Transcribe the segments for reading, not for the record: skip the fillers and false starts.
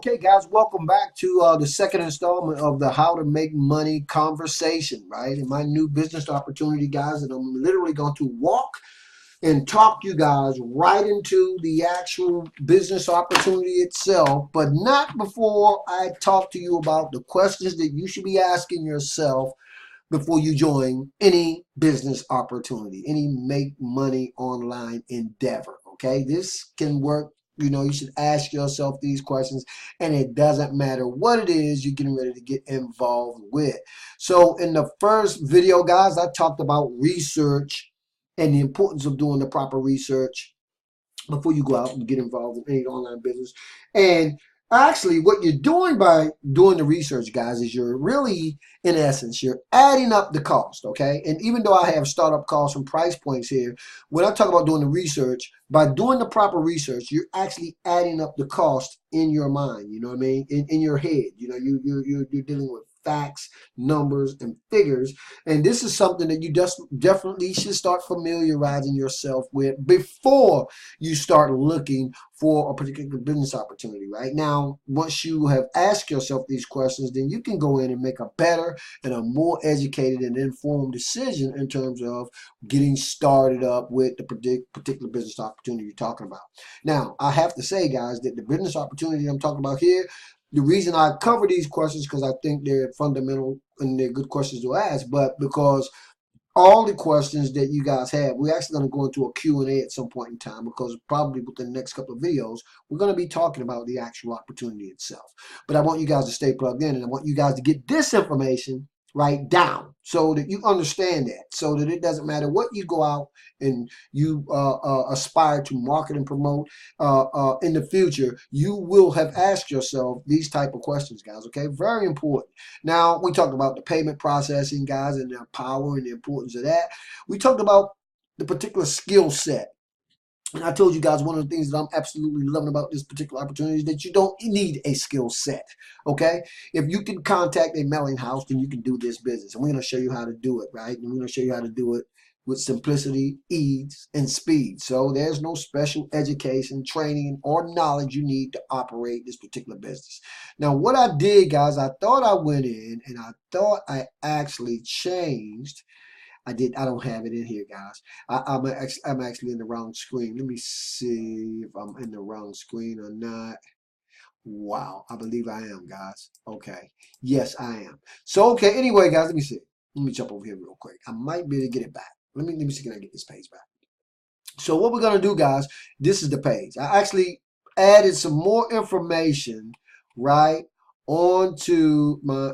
Okay, guys, welcome back to the second installment of the How to Make Money conversation, right? And my new business opportunity, guys, that I'm literally going to walk and talk you guys right into the actual business opportunity itself, but not before I talk to you about the questions that you should be asking yourself before you join any business opportunity, any make money online endeavor. Okay, this can work. You should ask yourself these questions, and it doesn't matter what it is you're getting ready to get involved with. So, in the first video, guys, I talked about research and the importance of doing the proper research before you go out and get involved in any online business. And actually, what you're doing by doing the research, guys, is you're really, in essence, you're adding up the cost, okay? And even though I have startup costs and price points here, when I talk about doing the research, by doing the proper research, you're actually adding up the cost in your mind, you know what I mean? In your head, you're dealing with facts, numbers, and figures. And this is something that you just definitely should start familiarizing yourself with before you start looking for a particular business opportunity. Right now, once you have asked yourself these questions, then you can go in and make a better and a more educated and informed decision in terms of getting started up with the particular business opportunity you're talking about. Now, I have to say, guys, that the business opportunity I'm talking about here, the reason I cover these questions because I think they're fundamental and they're good questions to ask, but because all the questions that you guys have, we're actually going to go into a Q&A at some point in time, because probably within the next couple of videos, we're going to be talking about the actual opportunity itself. But I want you guys to stay plugged in, and I want you guys to get this information right down so that you understand that, so that it doesn't matter what you go out and you aspire to market and promote in the future, you will have asked yourself these type of questions, guys. Okay, very important. Now, we talked about the payment processing, guys, and the power and the importance of that. We talked about the particular skill set. And I told you guys one of the things that I'm absolutely loving about this particular opportunity is that you don't need a skill set, okay? If you can contact a mailing house, then you can do this business. And we're going to show you how to do it, right? And we're going to show you how to do it with simplicity, ease, and speed. So there's no special education, training, or knowledge you need to operate this particular business. Now, what I did, guys, I thought I went in and I thought I actually changed. I don't have it in here, guys. I'm actually in the wrong screen. Let me see if I'm in the wrong screen or not. Wow, I believe I am, guys. Okay. Yes, I am. So, okay, anyway, guys, let me see. Let me jump over here real quick. I might be able to get it back. Let me see, can I get this page back? So what we're going to do, guys, this is the page. I actually added some more information, right, onto my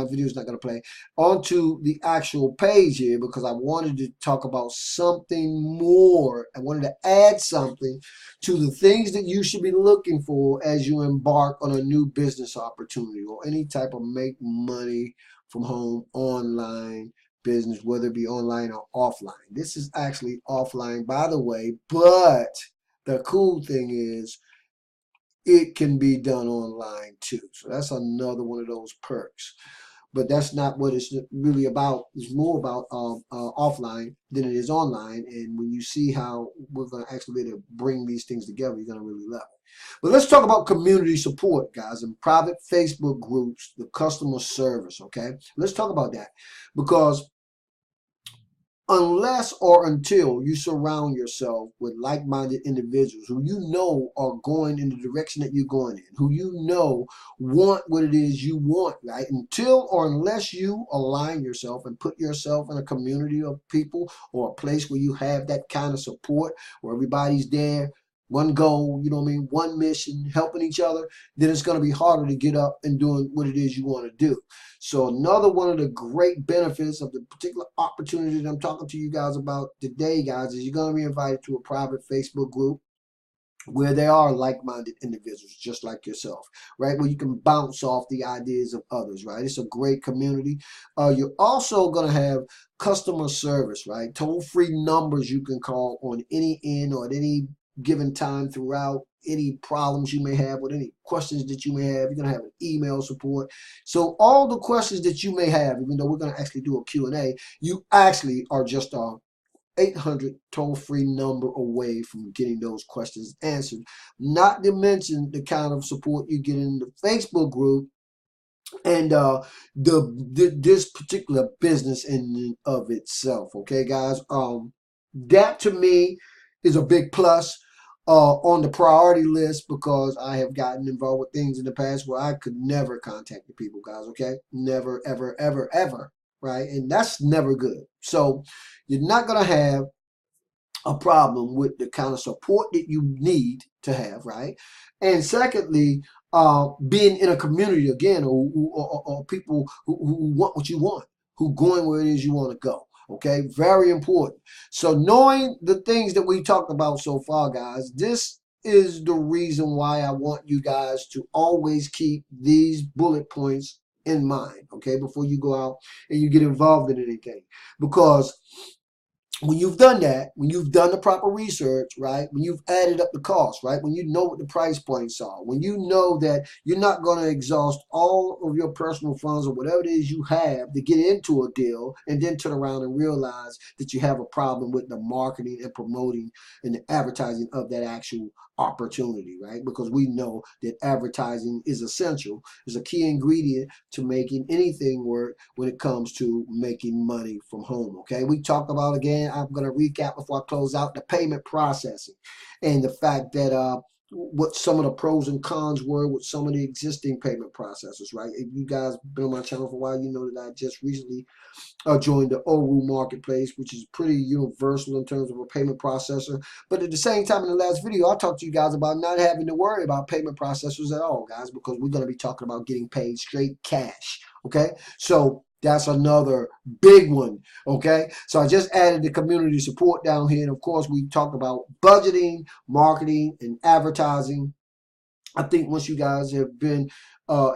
video is not going to play, onto the actual page here, because I wanted to talk about something more. I wanted to add something to the things that you should be looking for as you embark on a new business opportunity or any type of make money from home online business, whether it be online or offline. This is actually offline, by the way, but the cool thing is it can be done online too. So that's another one of those perks. But that's not what it's really about. It's more about offline than it is online. And when you see how we're going to actually be able to bring these things together, you're going to really love it. But let's talk about community support, guys, and private Facebook groups, the customer service, okay? Let's talk about that, because unless or until you surround yourself with like-minded individuals who you know are going in the direction that you're going in, who you know want what it is you want, right? Until or unless you align yourself and put yourself in a community of people or a place where you have that kind of support, where everybody's there, one goal, you know what I mean, one mission, helping each other, then it's going to be harder to get up and doing what it is you want to do. So another one of the great benefits of the particular opportunity that I'm talking to you guys about today, guys, is you're going to be invited to a private Facebook group where there are like-minded individuals just like yourself, right? Where you can bounce off the ideas of others, right? It's a great community. You're also going to have customer service, right? Toll-free numbers you can call on any end or at any given time throughout any problems you may have, with any questions that you may have. You're going to have an email support. So all the questions that you may have, even though we're going to actually do a Q&A, you actually are just 800 toll-free number away from getting those questions answered. Not to mention the kind of support you get in the Facebook group and this particular business in of itself. Okay, guys, that to me is a big plus on the priority list, because I have gotten involved with things in the past where I could never contact the people, guys. Okay, never, ever, ever, ever, right? And that's never good. So you're not gonna have a problem with the kind of support that you need to have, right? And secondly, being in a community again, or people who want what you want, who going where it is you want to go. Okay, very important. So knowing the things that we talked about so far, guys, this is the reason why I want you guys to always keep these bullet points in mind, okay, before you go out and you get involved in anything. Because when you've done that, when you've done the proper research, right, when you've added up the costs, right, when you know what the price points are, when you know that you're not going to exhaust all of your personal funds or whatever it is you have to get into a deal, and then turn around and realize that you have a problem with the marketing and promoting and the advertising of that actual opportunity, right? Because we know that advertising is essential, is a key ingredient to making anything work when it comes to making money from home. Okay, we talked about, again, I'm going to recap before I close out, the payment processing and the fact that what some of the pros and cons were with some of the existing payment processors, right? If you guys been on my channel for a while, you know that I just recently joined the O marketplace, which is pretty universal in terms of a payment processor. But at the same time, in the last video, I talked to you guys about not having to worry about payment processors at all, guys, because we're going to be talking about getting paid straight cash. Okay, so that's another big one. Okay, so I just added the community support down here, and of course we talked about budgeting, marketing, and advertising. I think once you guys have been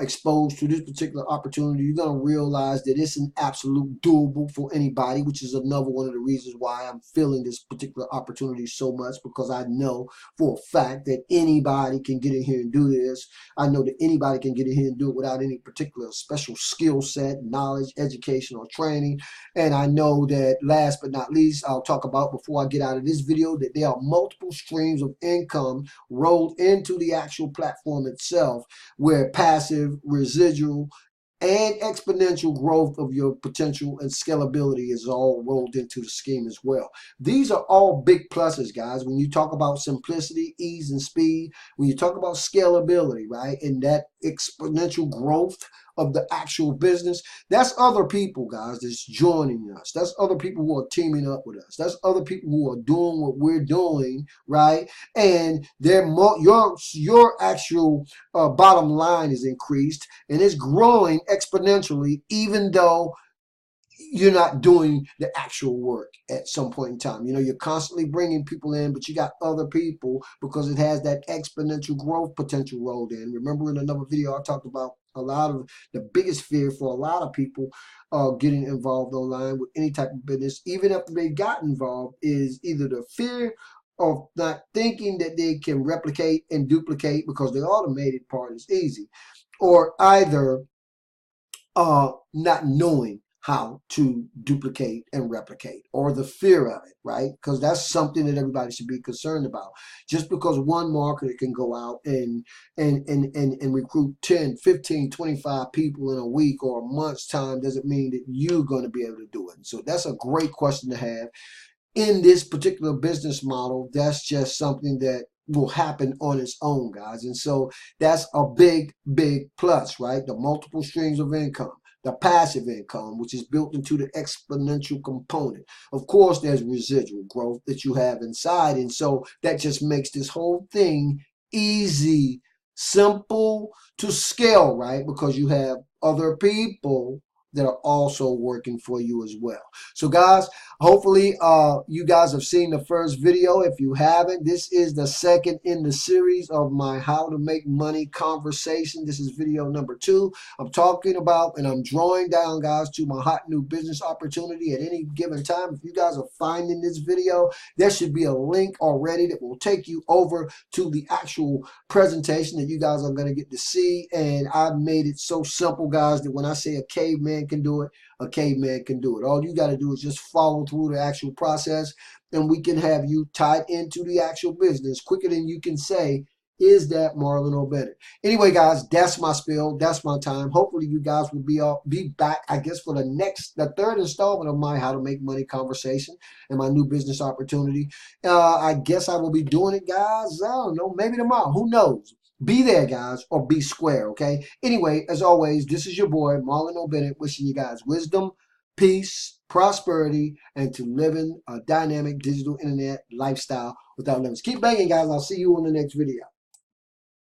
exposed to this particular opportunity, you're going to realize that it's an absolute doable for anybody, which is another one of the reasons why I'm feeling this particular opportunity so much, because I know for a fact that anybody can get in here and do this. I know that anybody can get in here and do it without any particular special skill set, knowledge, education, or training. And I know that, last but not least, I'll talk about before I get out of this video, that there are multiple streams of income rolled into the actual platform itself, where passive, residual, and exponential growth of your potential and scalability is all rolled into the scheme as well. These are all big pluses, guys. When you talk about simplicity, ease, and speed, when you talk about scalability, right, and that exponential growth of the actual business, that's other people, guys, that's joining us. That's other people who are teaming up with us. That's other people who are doing what we're doing, right? And your actual bottom line is increased, and it's growing exponentially, even though you're not doing the actual work at some point in time. You know, you're constantly bringing people in, but you got other people, because it has that exponential growth potential rolled in. Remember, in another video, I talked about a lot of the biggest fear for a lot of people getting involved online with any type of business, even after they got involved, is either the fear of not thinking that they can replicate and duplicate because the automated part is easy, or either not knowing how to duplicate and replicate, or the fear of it, right? Because that's something that everybody should be concerned about. Just because one marketer can go out and recruit 10, 15, 25 people in a week or a month's time doesn't mean that you're going to be able to do it. So that's a great question to have. In this particular business model, that's just something that will happen on its own, guys. And so that's a big plus, right? The multiple streams of income, the passive income, which is built into the exponential component. Of course, there's residual growth that you have inside. And so that just makes this whole thing easy, simple to scale, right? Because you have other people that are also working for you as well. So guys, hopefully you guys have seen the first video. If you haven't, this is the second in the series of my how to make money conversation. This is video number 2. I'm talking about, and I'm drawing down, guys, to my hot new business opportunity at any given time. If you guys are finding this video, there should be a link already that will take you over to the actual presentation that you guys are going to get to see. And I've made it so simple, guys, that when I say a caveman man can do it, a caveman can do it. All you got to do is just follow through the actual process, and we can have you tied into the actual business quicker than you can say, is that Marlon O Bennett? Anyway, guys, that's my spill. That's my time. Hopefully, you guys will be back, I guess, for the third installment of my How to Make Money conversation and my new business opportunity. I guess I will be doing it, guys. I don't know, maybe tomorrow. Who knows? Be there, guys, or be square, okay? Anyway, as always, this is your boy, Marlon O Bennett, wishing you guys wisdom, peace, prosperity, and to living a dynamic digital internet lifestyle without limits. Keep banging, guys. I'll see you in the next video.